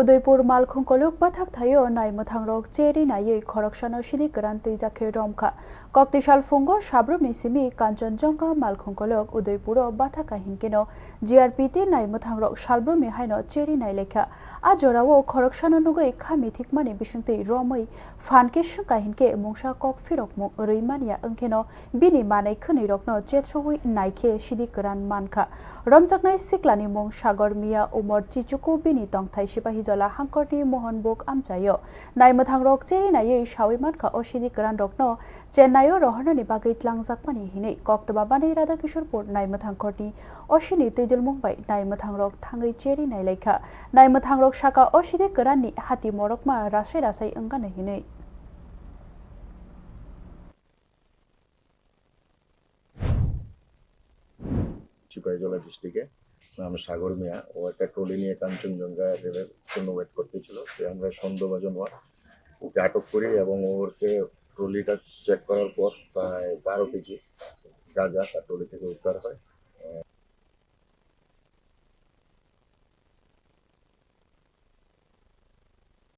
Udaipur malkhung kolok bathakthaio nai mothangrok cheri nai khoroksano sidhi kwran jakhe romkha koktishal fungo Shabrumni simi Kanchenjunga malkhung kolok Udaipuro bathaka hinkeno GRPT nai mothangrok Shabrumni haino cheri nai lekha ajorao khoroksano nugoi khami thikmani bisungtei romoi fanke shka hinke mungsha kok firok mung reimania angkeno bini manai khuni rokno chetroi naikhe sidhi kwran mankha romjaknai siklani mung sagor mia umor chichuku bini tongthai sipahi jola hangkorni Mohonbhog amchayo nai mothangrok cheri nai shawi mankha o sidhi kwran rokno Chennai rohonani bagai tlangjakmani hinei koktoba banei Radha Kishorpur nai mothangkorni osini teidul mungbai nai mothangrok thangai cheri nai lekha nai mothangrok saka o sidhi kwranni hati morokma rasai rasai angana hinei Tripura ডিস্ট্রিক্টে নাম সাগর মিয়া ও একটা trolley নিয়ে কাঞ্চনজঙ্ঘা রেলের জন্য wait করতেছিল। আমরা সন্দেহভাজন ওকে আটক করি এবং ওকে ট্রলিটা চেক করার পর প্রায় 12 কেজি গাঁজা তার ট্রলি থেকে উদ্ধার হয়।